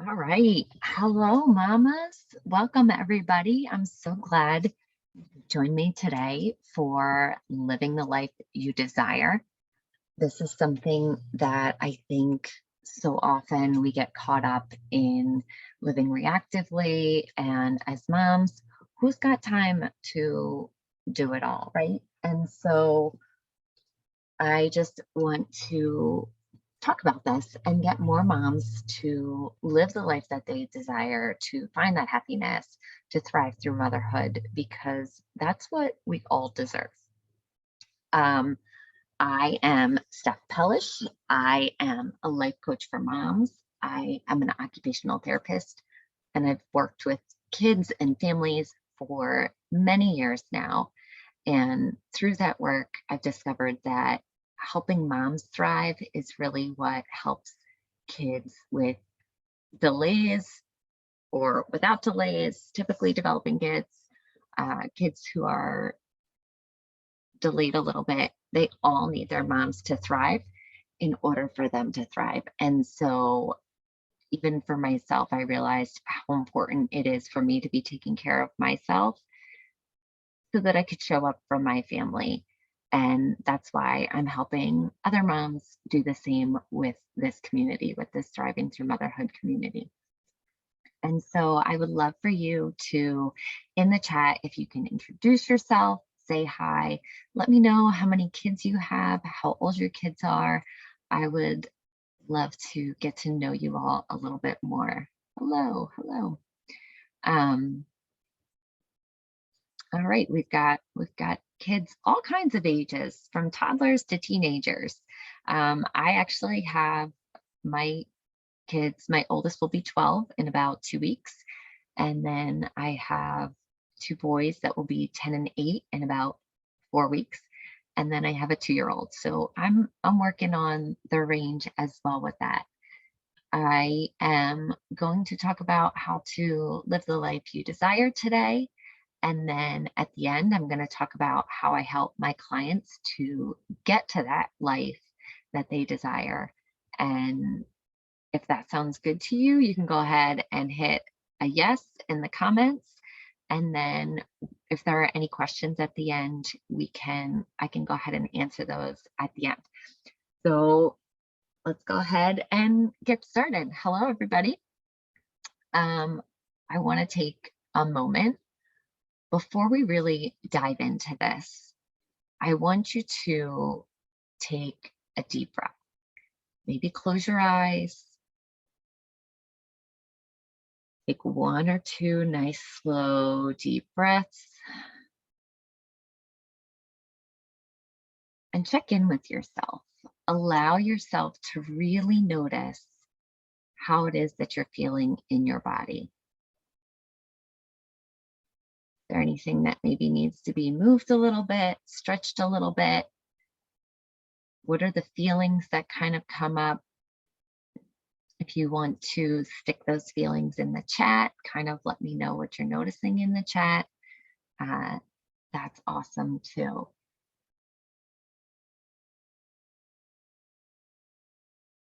All right. Hello, mamas. Welcome, everybody. I'm so glad you joined me today for Living the Life You Desire. This is something that I think so often we get caught up in living reactively. And as moms, who's got time to do it all, right? And so I just want to talk about this and get more moms to live the life that they desire, to find that happiness, to thrive through motherhood, because that's what we all deserve. Um, I am Steph Pellish. I am a life coach for moms. I am an occupational therapist, and I've worked with kids and families for many years now. And through that work, I've discovered that helping moms thrive is really what helps kids with delays or without delays, typically developing kids, kids who are delayed a little bit. They all need their moms to thrive in order for them to thrive. And so, even for myself, I realized how important it is for me to be taking care of myself so that I could show up for my family. And that's why I'm helping other moms do the same with this community, with this Thriving Through Motherhood community. And so I would love for you to, in the chat, if you can introduce yourself, say hi, let me know how many kids you have, how old your kids are. I would love to get to know you all a little bit more. Hello, hello. Um, All right, we've got kids all kinds of ages, from toddlers to teenagers. I actually have my kids. My oldest will be 12 in about 2 weeks, and then I have two boys that will be 10 and 8 in about 4 weeks, and then I have a 2-year old. So I'm working on the range as well with that. I am going to talk about how to live the life you desire today. And then at the end, I'm going to talk about how I help my clients to get to that life that they desire. And if that sounds good to you, you can go ahead and hit a yes in the comments. And then if there are any questions at the end, I can go ahead and answer those at the end. So let's go ahead and get started. Hello, everybody. I want to take a moment before we really dive into this. I want you to take a deep breath. Maybe close your eyes. Take one or two nice, slow, deep breaths. And check in with yourself. Allow yourself to really notice how it is that you're feeling in your body. Is there anything that maybe needs to be moved a little bit, stretched a little bit? What are the feelings that kind of come up? If you want to stick those feelings in the chat, kind of let me know what you're noticing in the chat. Uh, that's awesome too.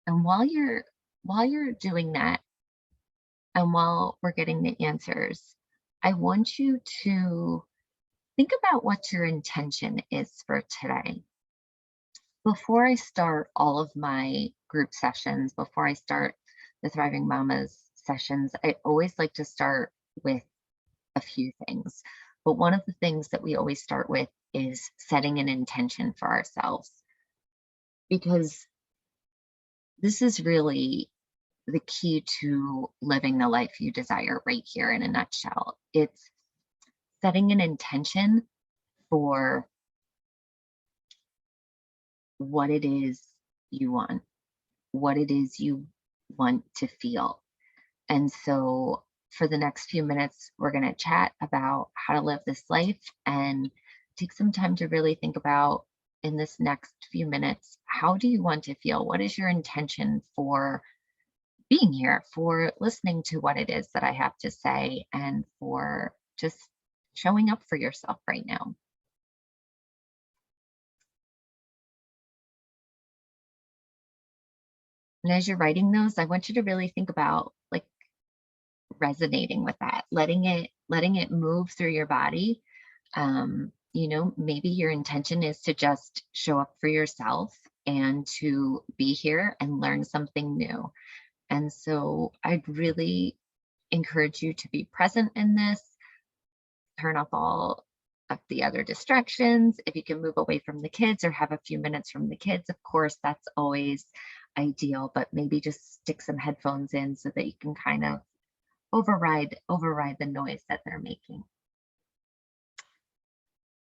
And while you're doing that, and while we're getting the answers, I want you to think about what your intention is for today. Before I start all of my group sessions, before I start the Thriving Mamas sessions, I always like to start with a few things. But one of the things that we always start with is setting an intention for ourselves, because this is really the key to living the life you desire right here in a nutshell. It's setting an intention for what it is you want, what it is you want to feel. And so for the next few minutes, we're going to chat about how to live this life and take some time to really think about, in this next few minutes, how do you want to feel? What is your intention for being here, for listening to what it is that I have to say, and for just showing up for yourself right now? And as you're writing those, I want you to really think about, like, resonating with that, letting it move through your body. Maybe your intention is to just show up for yourself and to be here and learn something new. And so I'd really encourage you to be present in this, turn off all of the other distractions. If you can move away from the kids or have a few minutes from the kids, of course, that's always ideal, but maybe just stick some headphones in so that you can kind of override the noise that they're making.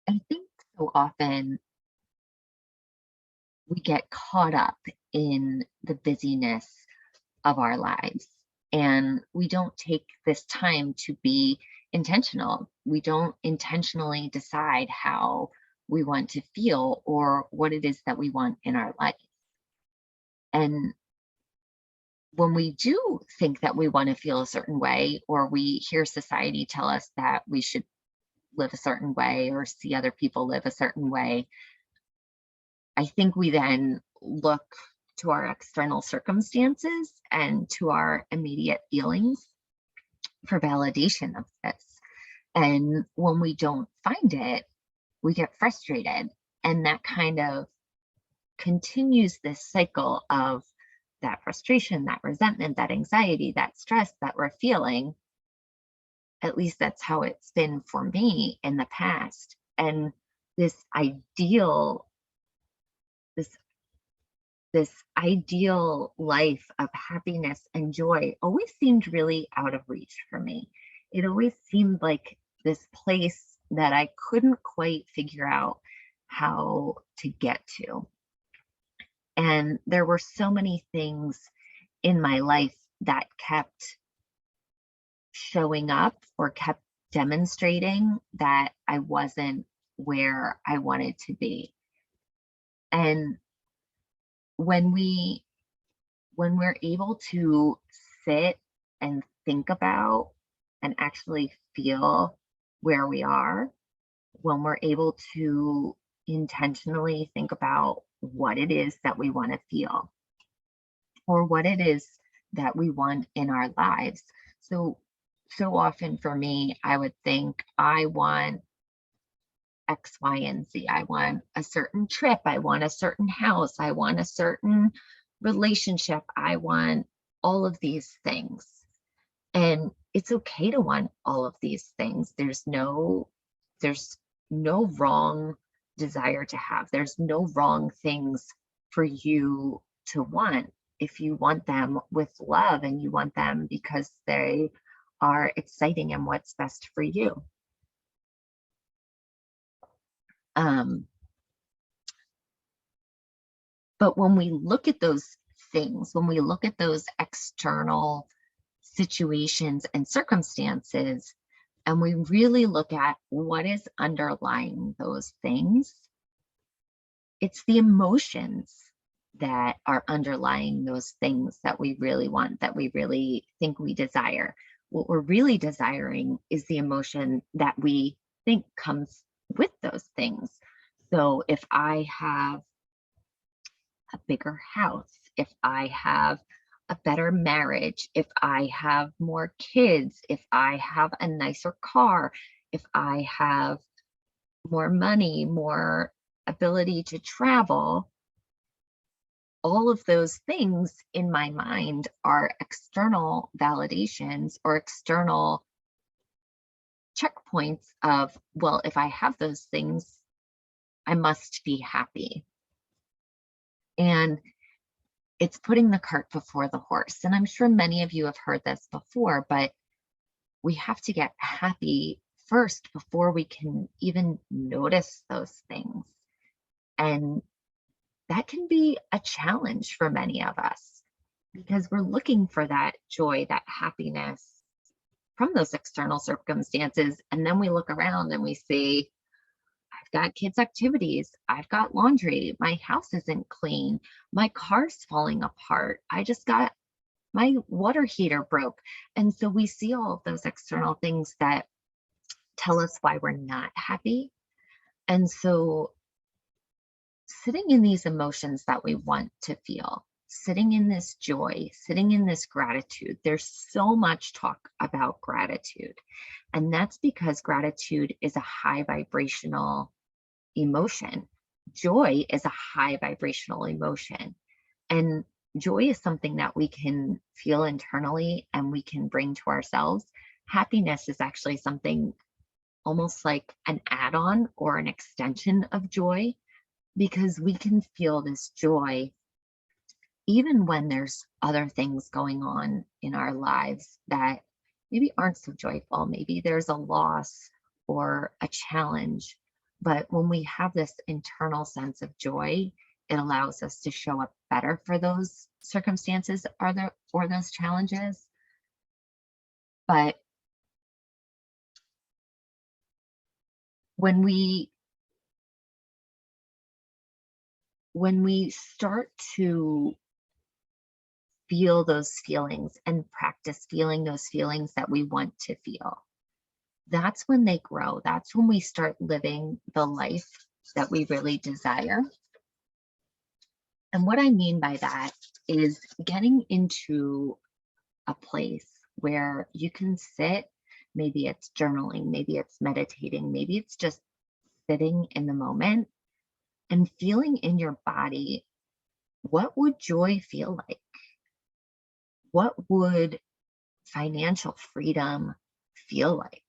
I think so often we get caught up in the busyness of our lives, and we don't take this time to be intentional. We don't intentionally decide how we want to feel or what it is that we want in our life. And when we do think that we want to feel a certain way, or we hear society tell us that we should live a certain way or see other people live a certain way, I think we then look to our external circumstances and to our immediate feelings for validation of this. And when we don't find it, we get frustrated. And that kind of continues this cycle of that frustration, that resentment, that anxiety, that stress that we're feeling. At least that's how it's been for me in the past. And this ideal, this this ideal life of happiness and joy always seemed really out of reach for me. It always seemed like this place that I couldn't quite figure out how to get to. And there were so many things in my life that kept showing up or kept demonstrating that I wasn't where I wanted to be. And when we're able to sit and think about and actually feel where we are, when we're able to intentionally think about what it is that we want to feel or what it is that we want in our lives. So often for me, I would think, I want X, Y, and Z. I want a certain trip. I want a certain house. I want a certain relationship. I want all of these things. And it's okay to want all of these things. There's no wrong desire to have. There's no wrong things for you to want if you want them with love and you want them because they are exciting and what's best for you. But when we look at those things, when we look at those external situations and circumstances, and we really look at what is underlying those things, it's the emotions that are underlying those things that we really want, that we really think we desire. What we're really desiring is the emotion that we think comes with those things. So if I have a bigger house, if I have a better marriage, if I have more kids, if I have a nicer car, if I have more money, more ability to travel, all of those things in my mind are external validations or external checkpoints of, well, if I have those things, I must be happy. And it's putting the cart before the horse. And I'm sure many of you have heard this before, but we have to get happy first before we can even notice those things. And that can be a challenge for many of us because we're looking for that joy, that happiness from those external circumstances. And then we look around and we see, I've got kids' activities, I've got laundry, my house isn't clean, my car's falling apart, I just got my water heater broke. And so we see all of those external things that tell us why we're not happy. And so sitting in these emotions that we want to feel, sitting in this joy, sitting in this gratitude. There's so much talk about gratitude. And that's because gratitude is a high vibrational emotion. Joy is a high vibrational emotion. And joy is something that we can feel internally and we can bring to ourselves. Happiness is actually something almost like an add on or an extension of joy, because we can feel this joy even when there's other things going on in our lives that maybe aren't so joyful. Maybe there's a loss or a challenge. But when we have this internal sense of joy, it allows us to show up better for those circumstances or those challenges. But when we start to feel those feelings and practice feeling those feelings that we want to feel, that's when they grow. That's when we start living the life that we really desire. And what I mean by that is getting into a place where you can sit, maybe it's journaling, maybe it's meditating, maybe it's just sitting in the moment and feeling in your body, what would joy feel like? What would financial freedom feel like?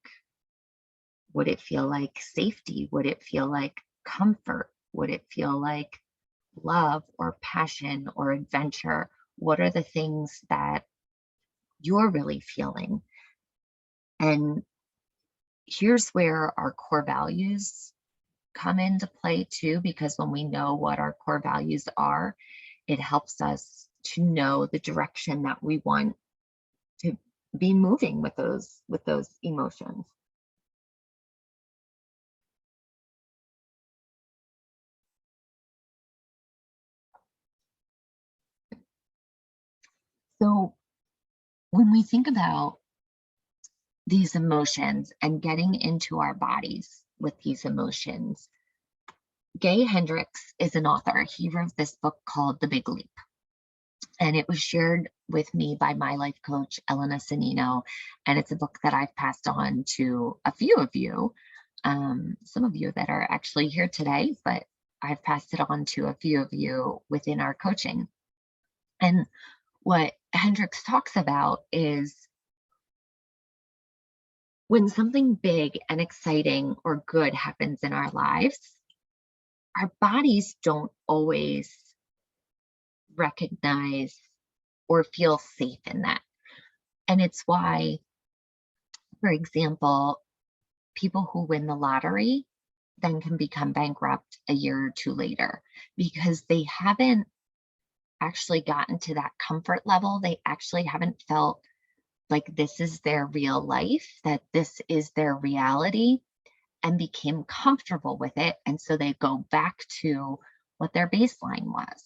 Would it feel like safety? Would it feel like comfort? Would it feel like love or passion or adventure? What are the things that you're really feeling? And here's where our core values come into play too, because when we know what our core values are, it helps us to know the direction that we want to be moving with those emotions. So when we think about these emotions and getting into our bodies with these emotions, Gay Hendricks is an author. He wrote this book called The Big Leap, and it was shared with me by my life coach, Elena Sanino. And it's a book that I've passed on to a few of you, some of you that are actually here today, but I've passed it on to a few of you within our coaching. And what Hendricks talks about is when something big and exciting or good happens in our lives, our bodies don't always recognize or feel safe in that. And it's why, for example, people who win the lottery then can become bankrupt a year or two later because they haven't actually gotten to that comfort level. They actually haven't felt like this is their real life, that this is their reality, and became comfortable with it. And so they go back to what their baseline was.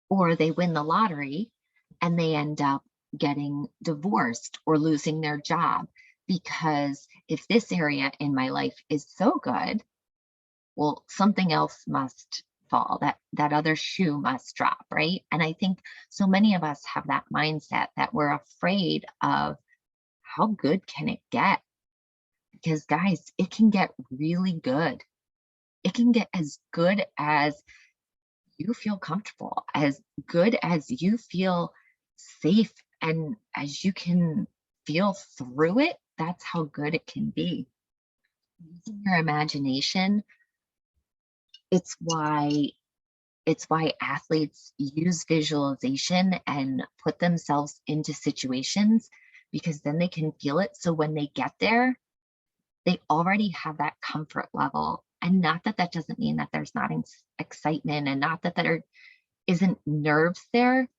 Or they win the lottery and they end up getting divorced or losing their job because if this area in my life is so good, well, something else must fall. That other shoe must drop, right? And I think so many of us have that mindset that we're afraid of how good can it get? Because guys, it can get really good. It can get as good as you feel comfortable, as good as you feel safe, and as you can feel through it. That's how good it can be. Using your imagination, it's why athletes use visualization and put themselves into situations, because then they can feel it. So when they get there, they already have that comfort level. And not that that doesn't mean that there's not excitement, and not that there isn't nerves there,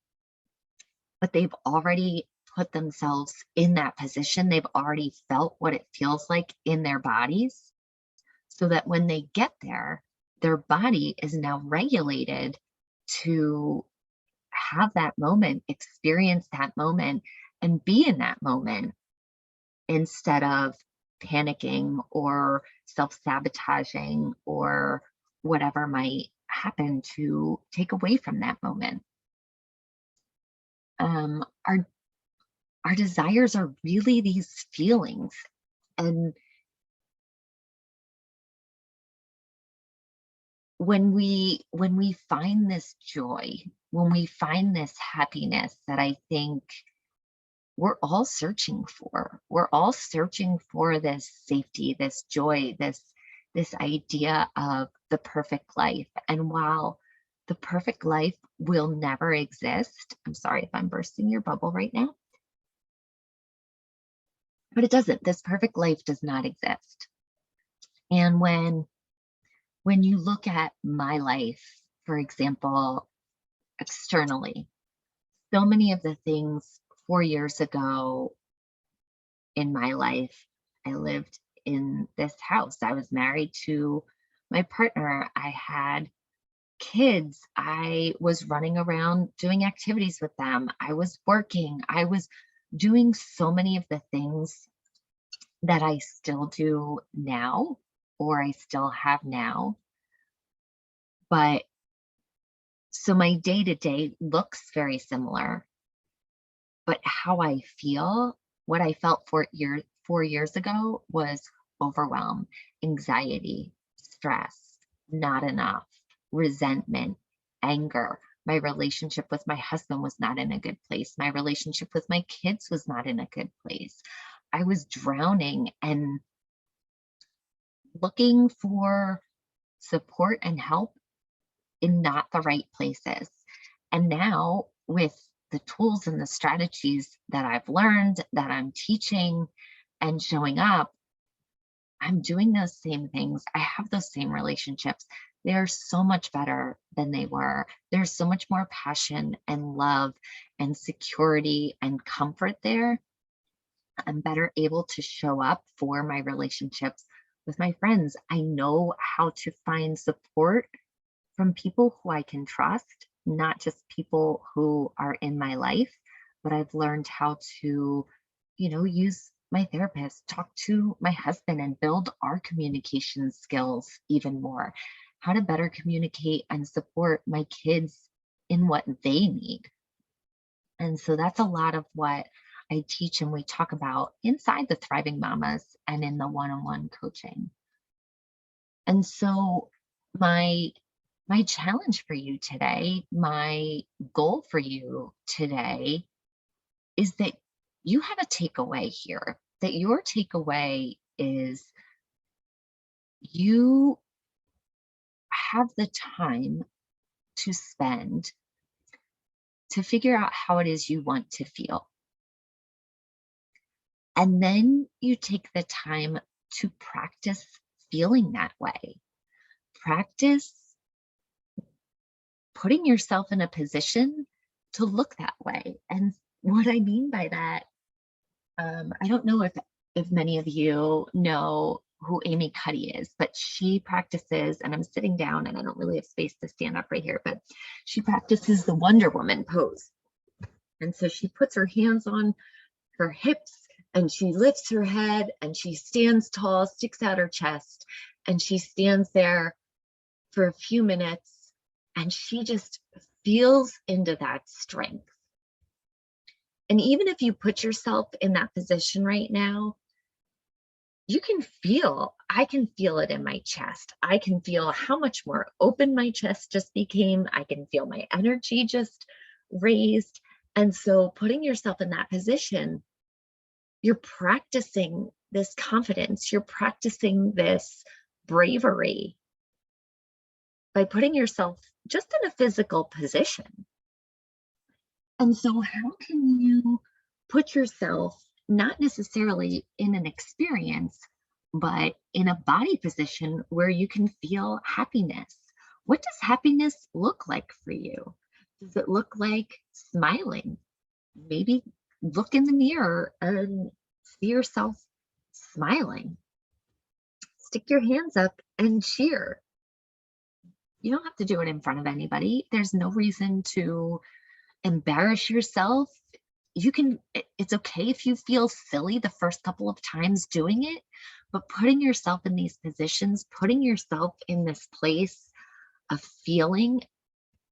but they've already put themselves in that position. They've already felt what it feels like in their bodies, so that when they get there, their body is now regulated to have that moment, experience that moment, and be in that moment instead of panicking or self sabotaging or whatever might happen to take away from that moment. Our desires are really these feelings. And when we find this joy, when we find this happiness that I think we're all searching for, we're all searching for this safety, this joy, this idea of the perfect life. And while the perfect life will never exist, I'm sorry if I'm bursting your bubble right now, but it doesn't. This perfect life does not exist. And when you look at my life, for example, externally, so many of the things 4 years ago in my life, I lived in this house. I was married to my partner. I had kids. I was running around doing activities with them. I was working. I was doing so many of the things that I still do now or I still have now. But so my day to day looks very similar, but how I feel, what I felt 4 years ago was overwhelm, anxiety, stress, not enough, resentment, anger. My relationship with my husband was not in a good place. My relationship with my kids was not in a good place. I was drowning and looking for support and help in not the right places. And now, with the tools and the strategies that I've learned, that I'm teaching and showing up, I'm doing those same things. I have those same relationships. They're so much better than they were. There's so much more passion and love and security and comfort there. I'm better able to show up for my relationships with my friends. I know how to find support from people who I can trust, not just people who are in my life, but I've learned how to, use my therapist, talk to my husband, and build our communication skills even more. How to better communicate and support my kids in what they need. And so that's a lot of what I teach and we talk about inside the Thriving Mamas and in the one on one coaching. And so, my my challenge for you today, my goal for you today is that you have a takeaway here, that your takeaway is you have the time to spend to figure out how it is you want to feel. And then you take the time to practice feeling that way. Practice putting yourself in a position to look that way. And what I mean by that, I don't know if many of you know who Amy Cuddy is, but she practices, and I'm sitting down and I don't really have space to stand up right here, but she practices the Wonder Woman pose. And so she puts her hands on her hips and she lifts her head and she stands tall, sticks out her chest, and she stands there for a few minutes and she just feels into that strength. And even if you put yourself in that position right now, you can feel, I can feel it in my chest. I can feel how much more open my chest just became. I can feel my energy just raised. And so putting yourself in that position, you're practicing this confidence, you're practicing this bravery by putting yourself just in a physical position. And so, how can you put yourself not necessarily in an experience, but in a body position where you can feel happiness? What does happiness look like for you? Does it look like smiling? Maybe look in the mirror and see yourself smiling. Stick your hands up and cheer. You don't have to do it in front of anybody. There's no reason to embarrass yourself. It's okay if you feel silly the first couple of times doing it, but putting yourself in these positions, putting yourself in this place of feeling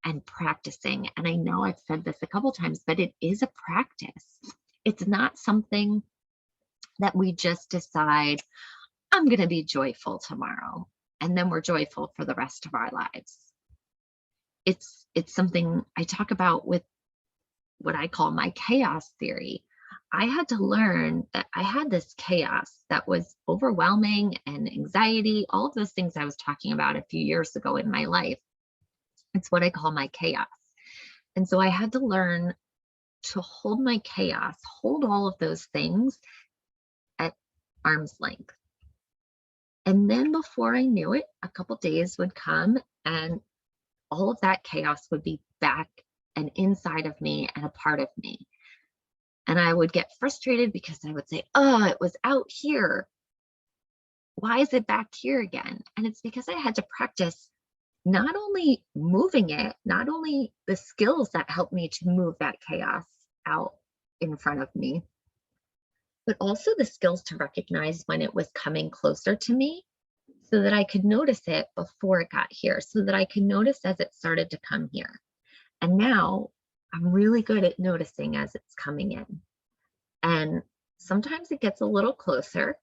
and practicing. And I know I've said this a couple times, but it is a practice. It's not something that we just decide, I'm going to be joyful tomorrow, and then we're joyful for the rest of our lives. It's something I talk about with what I call my chaos theory. I had to learn that I had this chaos that was overwhelming and anxiety, all of those things I was talking about a few years ago in my life. It's what I call my chaos. And so I had to learn to hold my chaos, hold all of those things at arm's length. And then before I knew it, a couple days would come and all of that chaos would be back and inside of me and a part of me. And I would get frustrated because I would say, oh, it was out here. Why is it back here again? And it's because I had to practice not only moving it, not only the skills that helped me to move that chaos out in front of me, but also the skills to recognize when it was coming closer to me so that I could notice it before it got here, so that I could notice as it started to come here. And now I'm really good at noticing as it's coming in. And sometimes it gets a little closer,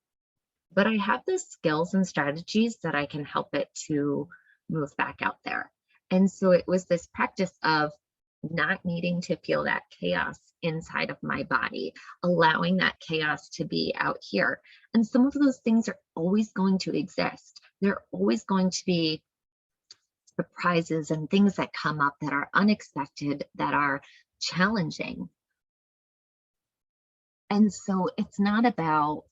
but I have the skills and strategies that I can help it to move back out there. And so it was this practice of not needing to feel that chaos inside of my body, allowing that chaos to be out here. And some of those things are always going to exist. They're always going to be surprises and things that come up that are unexpected, that are challenging. And so it's not about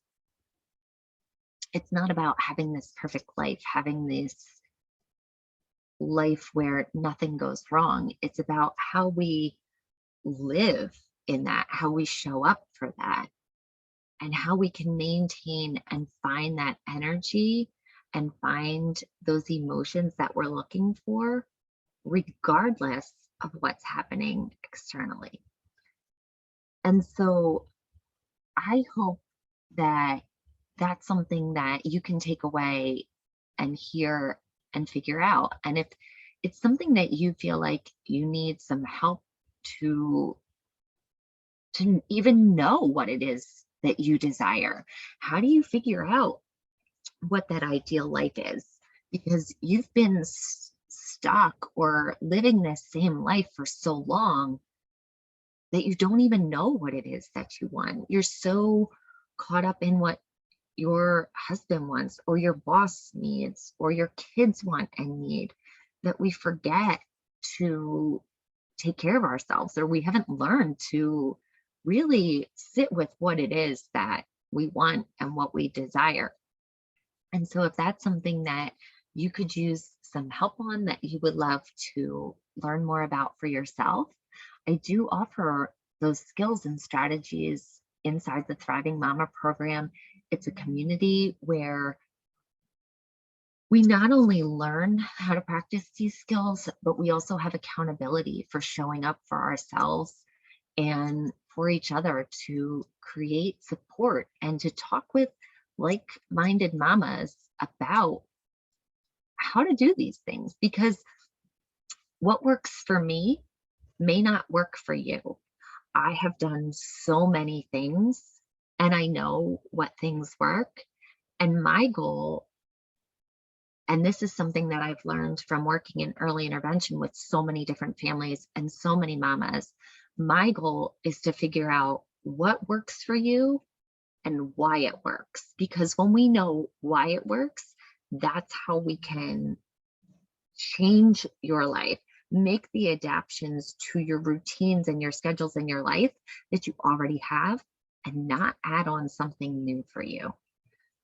having this perfect life, having this life where nothing goes wrong. It's about how we live in that, how we show up for that, and how we can maintain and find that energy and find those emotions that we're looking for, regardless of what's happening externally. And so I hope that that's something that you can take away and hear and figure out. And if it's something that you feel like you need some help to even know what it is that you desire, how do you figure out what that ideal life is? Because you've been stuck or living this same life for so long that you don't even know what it is that you want. You're so caught up in what your husband wants or your boss needs or your kids want and need that we forget to take care of ourselves, or we haven't learned to really sit with what it is that we want and what we desire. And so if that's something that you could use some help on, that you would love to learn more about for yourself, I do offer those skills and strategies inside the Thriving Mama program. It's a community where we not only learn how to practice these skills, but we also have accountability for showing up for ourselves and for each other to create support and to talk with like-minded mamas about how to do these things, because what works for me may not work for you. I have done so many things and I know what things work. And my goal, and this is something that I've learned from working in early intervention with so many different families and so many mamas, my goal is to figure out what works for you and why it works. Because when we know why it works, that's how we can change your life, make the adaptations to your routines and your schedules in your life that you already have, and not add on something new for you.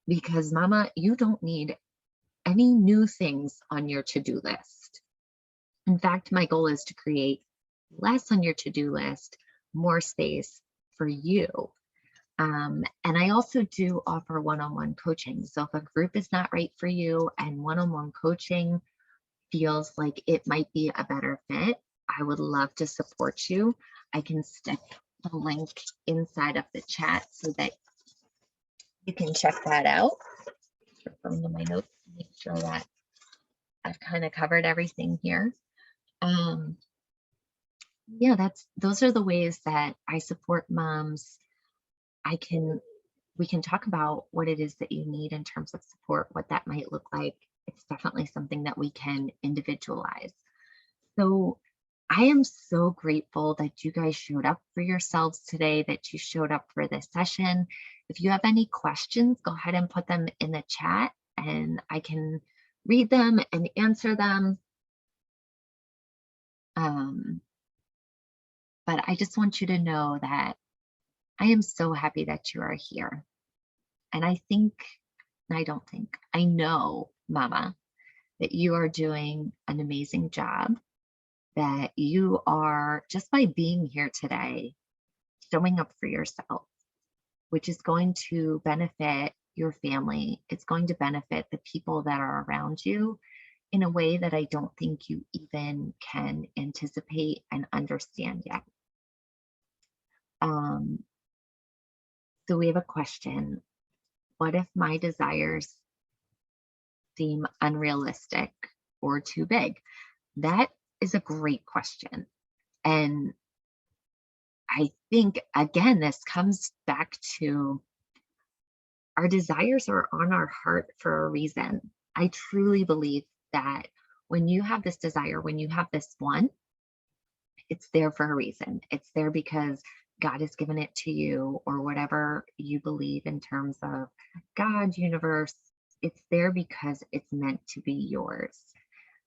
Because mama, you don't need any new things on your to-do list. In fact, my goal is to create less on your to-do list, more space for you. And I also do offer one-on-one coaching. So if a group is not right for you and one-on-one coaching feels like it might be a better fit, I would love to support you. I can stick the link inside of the chat so that you can check that out. Referring to my notes to make sure that I've kind of covered everything here. Um, yeah, those are the ways that I support moms. I can we can talk about what it is that you need in terms of support, what that might look like. It's definitely something that we can individualize. So I am so grateful that you guys showed up for yourselves today, that you showed up for this session. If you have any questions, go ahead and put them in the chat and I can read them and answer them. But I just want you to know that I am so happy that you are here. And I know, Mama, that you are doing an amazing job, that you are, just by being here today, showing up for yourself, which is going to benefit your family. It's going to benefit the people that are around you in a way that I don't think you even can anticipate and understand yet. So we have a question. What if my desires seem unrealistic or too big? That is a great question. And I think, again, this comes back to our desires are on our heart for a reason. I truly believe that when you have this desire, when you have this want, it's there for a reason. It's there because God has given it to you, or whatever you believe in terms of God, universe. It's there because it's meant to be yours.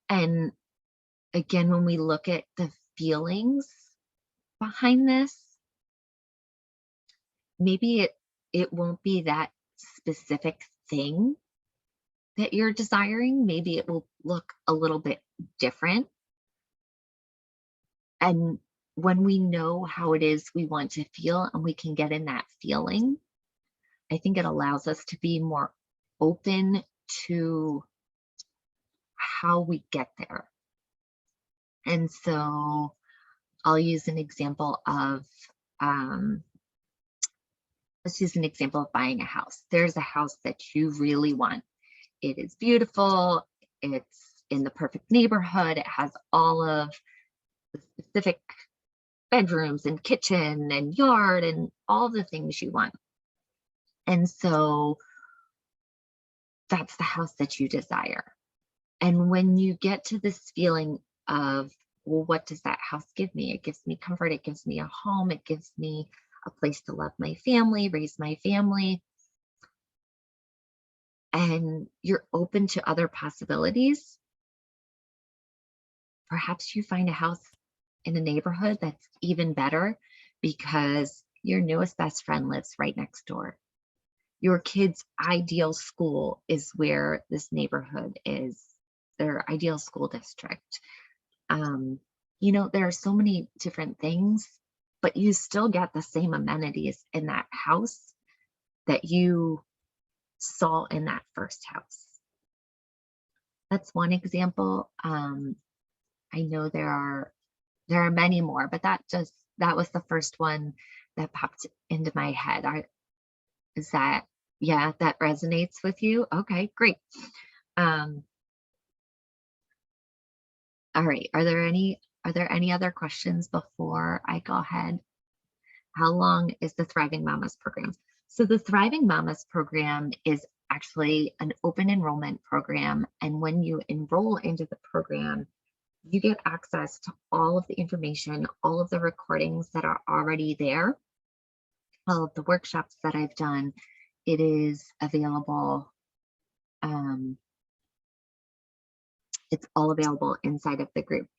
And again, when we look at the feelings behind this, maybe it won't be that specific thing that you're desiring. Maybe it will look a little bit different. And when we know how it is we want to feel and we can get in that feeling, I think it allows us to be more open to how we get there. And so I'll use an example of, let's use an example of buying a house. There's a house that you really want. It is beautiful. It's in the perfect neighborhood. It has all of the specific bedrooms and kitchen and yard and all the things you want. And so that's the house that you desire. And when you get to this feeling of, well, what does that house give me? It gives me comfort. It gives me a home. It gives me a place to love my family, raise my family. And you're open to other possibilities. Perhaps you find a house in a neighborhood that's even better because your newest best friend lives right next door. Your kid's ideal school is where this neighborhood is, their ideal school district. There are so many different things, but you still get the same amenities in that house that you saw in that first house. That's one example. I know there are many more, but that was the first one that popped into my head. That resonates with you? Okay, great. All right. Are there any other questions before I go ahead? How long is the Thriving Mamas program? So the Thriving Mamas program is actually an open enrollment program. And when you enroll into the program, you get access to all of the information, all of the recordings that are already there, all of the workshops that I've done. It is available. It's all available inside of the group.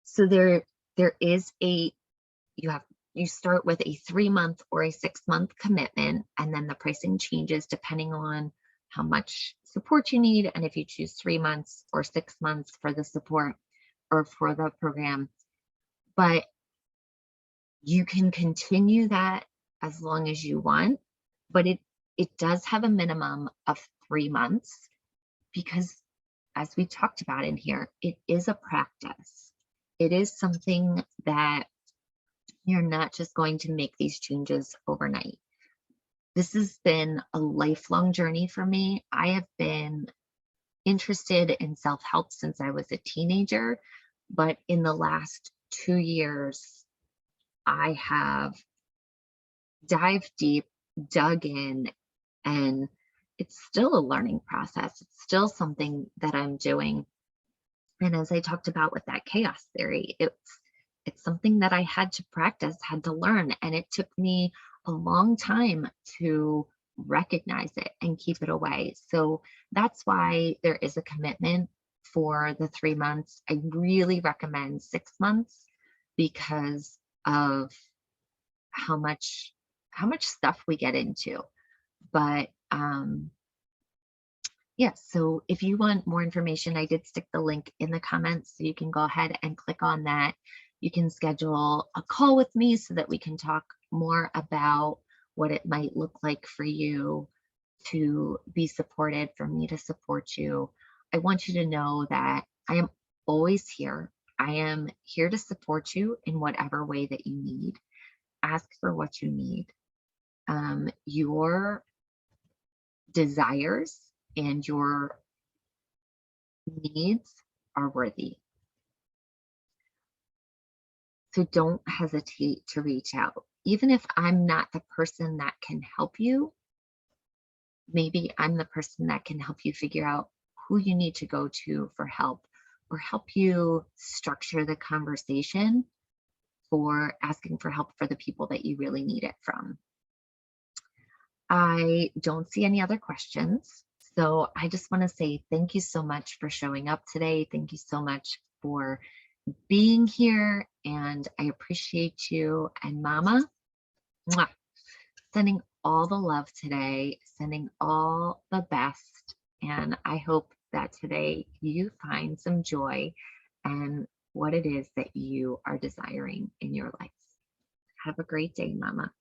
So there is you start with a 3-month or a 6-month commitment, and then the pricing changes depending on how much support you need, and if you choose 3 months or 6 months for the support or for the program. But you can continue that as long as you want, but it does have a minimum of 3 months, because as we talked about in here, it is a practice. It is something that you're not just going to make these changes overnight. This has been a lifelong journey for me. I have been interested in self-help since I was a teenager. But in the last 2 years, I have dived deep, dug in, and it's still a learning process. It's still something that I'm doing. And as I talked about with that chaos theory, it's something that I had to practice, had to learn, and it took me a long time to recognize it and keep it away. So that's why there is a commitment for the 3 months. I really recommend 6 months because of how much stuff we get into. But yeah, so if you want more information, I did stick the link in the comments, so you can go ahead and click on that. You can schedule a call with me so that we can talk more about what it might look like for you to be supported, for me to support you. I want you to know that I am always here. I am here to support you in whatever way that you need. Ask for what you need. Your desires and your needs are worthy. So don't hesitate to reach out. Even if I'm not the person that can help you, maybe I'm the person that can help you figure out who you need to go to for help, or help you structure the conversation for asking for help for the people that you really need it from. I don't see any other questions. So I just want to say thank you so much for showing up today. Thank you so much for being here, and I appreciate you. And Mama, mwah, sending all the love today, sending all the best. And I hope that today you find some joy and what it is that you are desiring in your life. Have a great day, Mama.